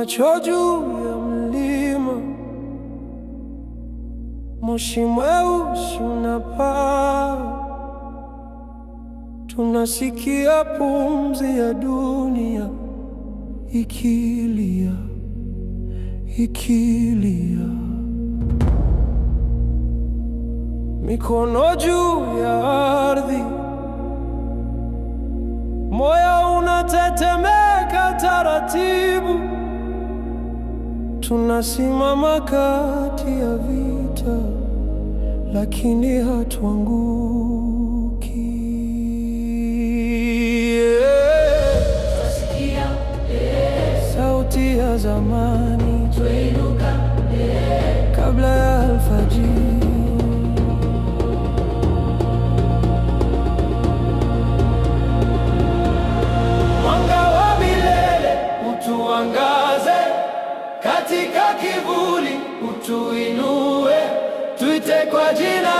Macho juu ya mlima, moshi mweusi unapaa. Tunasikia pumzi ya dunia ikilia, ikilia. Mikono juu ya ardhi, moyo unatetemeka taratibu. Tunasimama kati ya vita, lakini hatuanguki. Tunasikia sauti ya zamani, twainuka kabla ya alfajiri. Mwanga wa milele utuangaze, katika kivuli utuinue, tuite kwa jina